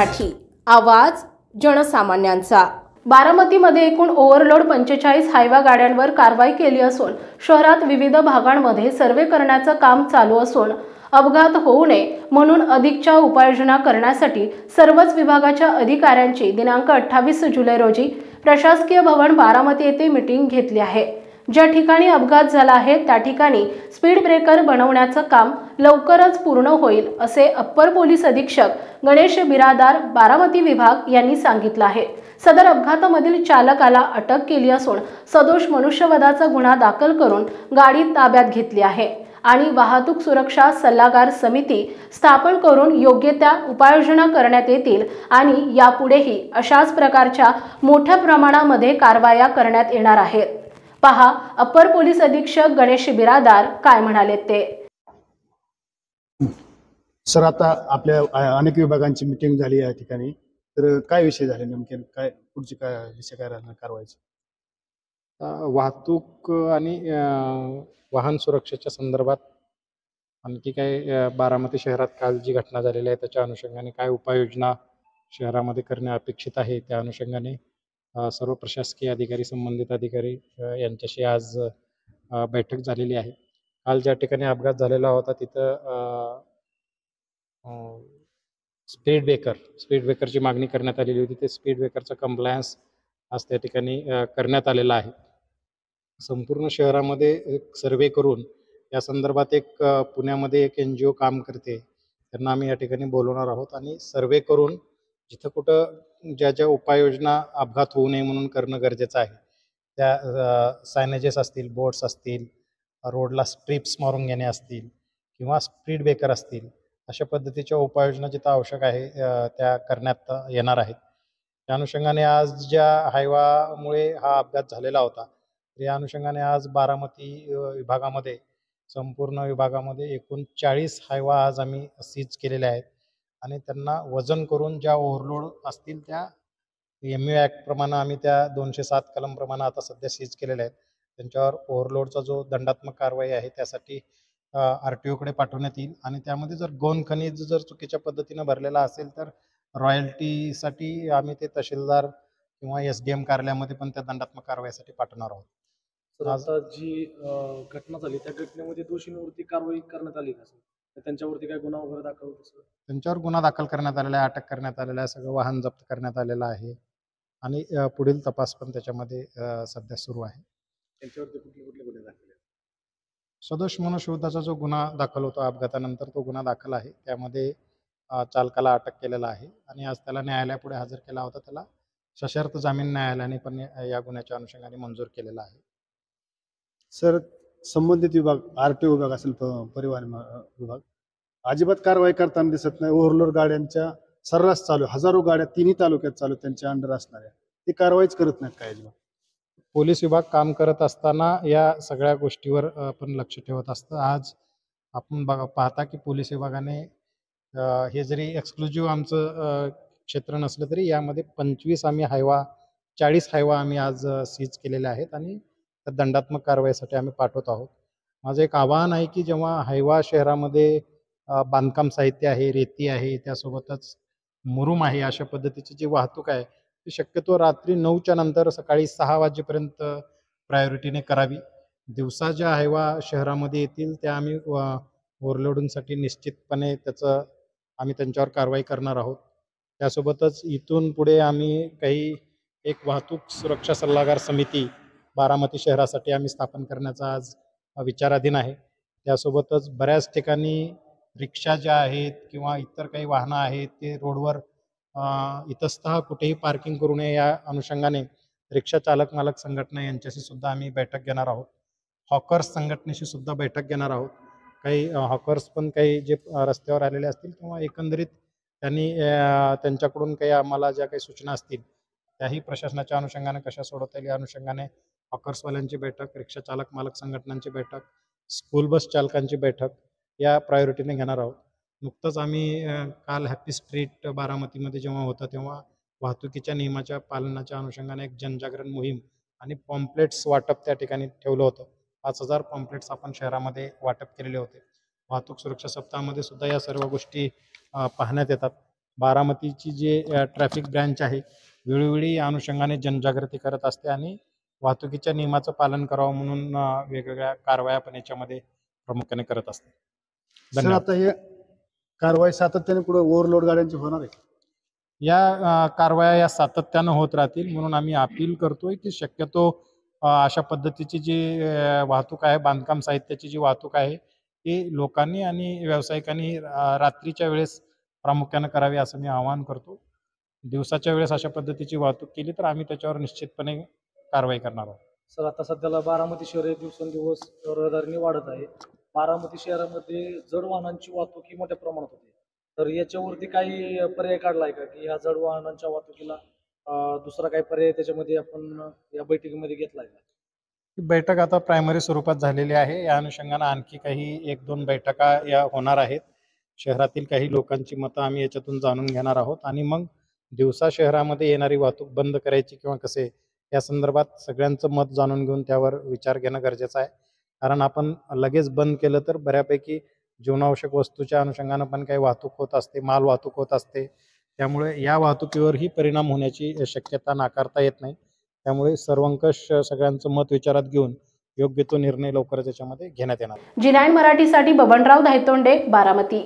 मराठी, आवाज जनसामान्यांचा। बारामतीमध्ये एकूण overload 45 Hyva गाड्यांवर कारवाई केली असून शहरात विविध भागांमध्ये सर्वे करण्याचं काम चालू असून अपघात होऊ नये म्हणून अधिकच्या उपाययोजना करण्यासाठी सर्वच विभागाच्या अधिकाऱ्यांची दिनांक 28 जुलै रोजी प्रशासकीय भवन बारामती येथे मीटिंग घेतली आहे। ज्या ठिकाणी अपघात झाला आहे त्या ठिकाणी स्पीड ब्रेकर बनवण्याचं काम लवकरच पूर्ण होईल असे अप्पर पोलीस अधीक्षक गणेश बिरादार बारामती विभाग यांनी सांगितलं आहे। सदर अपघातामधील चालकाला अटक केली असून सदोष मनुष्यवधाचा गुन्हा दाखल करून गाडी ताब्यात घेतली आहे आणि वाहतूक सुरक्षा सल्लागार समिती स्थापन करून योग्य त्या उपाययोजना करण्यात येतील आणि यापुढेही अशाच प्रकारच्या मोठ्या प्रमाणामध्ये कारवाया करण्यात येणार आहेत। पहा अप्पर पोलीस अधीक्षक गणेश बिरादार काय म्हणाले ते। सर, आता आपल्या अनेक विभागांची मीटिंग झाली या ठिकाणी, तर काय विषय झाले नेमके, काय पुढची काय विषय काय राहणार कारवाईचे? वाहतूक आणि वाहन सुरक्षेच्या संदर्भात आणखी काय बारामती शहरात काल जी घटना झालेली आहे त्याच्या अनुषंगाने काय उपाययोजना शहरामध्ये करणे अपेक्षित आहे त्या अनुषंगाने सर्व प्रशासकीय अधिकारी संबंधित अधिकारी यांच्याशी आज बैठक झालेली आहे। काल ज्या ठिकाणी अपघात झालेला होता तिथं स्पीड ब्रेकरची मागणी करण्यात आलेली होती। ते स्पीड ब्रेकरचा कंप्लायन्स आज त्या ठिकाणी करण्यात आलेला आहे। संपूर्ण शहरामध्ये एक सर्वे करून या संदर्भात एक पुण्यामध्ये एक NGO काम करते, त्यांना आम्ही या ठिकाणी बोलवणार आहोत आणि सर्वे करून जिथं कुठं ज्या ज्या उपाययोजना अपघात होऊ नये म्हणून करणं गरजेचं आहे त्या सायनेजेस असतील, बोर्ड्स असतील, रोडला स्ट्रिप्स मारून घेणे असतील किंवा स्पीड ब्रेकर असतील, अशा पद्धतीच्या उपाययोजना जिथं आवश्यक आहे त्या करण्यात येणार आहेत। त्या अनुषंगाने आज ज्या हायवामुळे हा अपघात झालेला होता या अनुषंगाने आज बारामती विभागामध्ये संपूर्ण विभागामध्ये एकूण 40 हायवा आज आम्ही सीज केलेले आहेत आणि त्यांना वजन करून ज्या ओव्हरलोड असतील त्या MU ॲक्ट प्रमाणे आम्ही त्या 207 कलम प्रमाणे आता सध्या सीज केलेल्या आहेत। त्यांच्यावर ओव्हरलोडचा जो दंडात्मक कारवाई आहे त्यासाठी RTO कडे पाठवण्यात येईल आणि त्यामध्ये जर गौण खनिज जर चुकीच्या पद्धतीने भरलेला असेल तर रॉयल्टीसाठी आम्ही ते तहसीलदार किंवा SDM कार्यालयामध्ये पण त्या दंडात्मक कारवाईसाठी पाठवणार आहोत। आता जी घटना झाली त्या घटनेमध्ये दोषींवरती कारवाई करण्यात आली का? त्यांच्यावरती काय गुन्हा वगैरे दाखल होतो? त्यांच्यावर गुन्हा दाखल करण्यात आलेला आहे, अटक करण्यात आलेला आहे, सगळं वाहन जप्त करण्यात आलेलं आहे आणि पुढील तपास पण त्याच्यामध्ये सध्या सुरू आहे। त्यांच्यावरती कुठले कुठले गुन्हे दाखल आहेत? सदोष मनुष्यवधाचा जो गुन्हा दाखल होतो अपघातानंतर तो गुन्हा दाखल आहे, त्यामध्ये चालकाला अटक केलेला आहे आणि आज त्याला न्यायालयापुढे हजर केला होता। त्याला सशर्त जामीन न्यायालयाने पण या गुन्ह्याच्या अनुषंगाने मंजूर केलेला आहे। सर, संबंधित विभाग RTO विभाग असेल, परिवहन विभाग अजिबात कारवाई करताना दिसत नाही। ओव्हरलोड गाड्यांच्या सर्रास चालू, हजारो गाड्या तिन्ही तालुक्यात चालू त्यांच्या अंडर असणाऱ्या, ती कारवाईच करत नाहीत काय अजिबात। पोलीस विभाग काम करत असताना या सगळ्या गोष्टीवर पण लक्ष ठेवत असतं। आज आपण पाहता की पोलीस विभागाने हे जरी एक्सक्लुझिव्ह आमचं क्षेत्र नसलं तरी यामध्ये 25 आम्ही 40 हायवा आम्ही आज सीज केलेले आहेत आणि दंडात्मक कारवाईसाठी आम्ही पाठवत आहोत। माझं एक आवाहन आहे की जेव्हा हायवा शहरामध्ये बांधकाम साहित्य आहे, रेती आहे, त्यासोबतच मुरुम आहे, अशा पद्धतीची जी वाहतूक आहे ती शक्यतो रात्री 9च्या नंतर सकाळी 6 वाजेपर्यंत प्रायोरिटीने करावी। दिवसा ज्या हायवा शहरामध्ये येतील त्या आम्ही ओव्हरलोडिंगसाठी निश्चितपणे आम्ही त्यांच्यावर कारवाई करणार आहोत। त्यासोबतच इथून पुढे आम्ही एक वाहतूक सुरक्षा सल्लागार समिती बारामती शहरासाठी आम्ही स्थापन करण्याचा आज विचाराधीन आहे। त्यासोबतच बऱ्याच ठिकाणी रिक्षा ज्या आहेत किंवा इतर काही वाहनं आहेत ते रोडवर इतस्तः कुठेही पार्किंग करू नये या अनुषंगाने रिक्षा चालक मालक संघटना यांच्याशी सुद्धा आम्ही बैठक घेणार आहोत। हॉकर्स संघटनेशी सुद्धा बैठक घेणार आहोत। काही हॉकर्स पण काही जे रस्त्यावर आलेले असतील किंवा एकंदरीत त्यांच्याकडून काही आम्हाला ज्या काही सूचना असतील त्याही प्रशासनाच्या अनुषंगाने कशा सोडवता येईल या अनुषंगाने हॉकर्सवाल्यांची बैठक, रिक्षा चालक मालक संघटनांची बैठक, स्कूल बस चालकांची बैठक या प्रायोरिटीने घेणार आहोत। नुकतंच आम्ही काल हॅपी स्ट्रीट बारामतीमध्ये जेव्हा होता तेव्हा वाहतुकीच्या नियमाच्या पालनाच्या अनुषंगाने एक जनजागरण मोहीम आणि पॉम्पलेट्स वाटप त्या ठिकाणी ठेवलं होतं। 5000 पॉम्पलेट्स आपण शहरामध्ये वाटप केलेले होते। वाहतूक सुरक्षा सप्ताहामध्ये सुद्धा या सर्व गोष्टी पाहण्यात येतात। बारामतीची जे ट्रॅफिक ब्रँच आहे वेळोवेळी या अनुषंगाने जनजागृती करत असते आणि वाहतुकीच्या नियमाचं पालन करावं म्हणून वेगवेगळ्या कारवाया पण याच्यामध्ये प्रामुख्याने करत असते. सर धन्यवाद. आता हे कारवाई सातत्याने पुढे ओव्हरलोड गाड्यांची होणार आहे. या कारवाया या सातत्यानं होत राहतील म्हणून आम्ही अपील करतोय की शक्यतो अशा पद्धतीची जी वाहतूक आहे, बांधकाम साहित्याची जी वाहतूक आहे ती लोकांनी आणि व्यावसायिकांनी रात्रीच्या वेळेस प्रामुख्यानं करावी असं मी आवाहन करतो. दिवसाच्या वेळेस अशा पद्धतीची वाहतूक केली तर आम्ही त्याच्यावर निश्चितपणे कारवाई करणार आहोत. सर आता सध्याला बारामती शहर हे दिवसेंदिवस रहदारीने वाढत आहे. बारामती शहरामध्ये जड वाहनांची वाहतूक ही मोठ्या प्रमाणात होते. तर याच्यावरती काही पर्याय काढला आहे का की ह्या जड वाहनांच्या वाहतुकीला दुसरा काही पर्याय त्याच्यामध्ये आपण या बैठकीमध्ये घेतला आहे का? ही बैठक आता प्रायमरी स्वरूपात झालेली आहे. या अनुषंगानं आणखी काही 1-2 बैठका या होणार आहेत. शहरातील काही लोकांची मतं आम्ही याच्यातून जाणून घेणार आहोत आणि मग दिवसा शहरामध्ये येणारी वाहतूक बंद करायची किंवा कसे या संदर्भात सगळ्यांचं मत जाणून घेऊन त्यावर विचार घेणं गरजेचं आहे. कारण आपण लगेच बंद केलं तर बऱ्यापैकी जीवनावश्यक वस्तूच्या अनुषंगानं पण काही वाहतूक होत असते, माल वाहतूक होत असते. त्यामुळे या वाहतुकीवरही परिणाम होण्याची शक्यता नाकारता येत नाही. त्यामुळे सर्वंकष सगळ्यांचं मत विचारात घेऊन योग्य तो निर्णय लवकरच याच्यामध्ये घेण्यात येणार. जी9 मराठीसाठी बबनराव धायतोंडे, बारामती.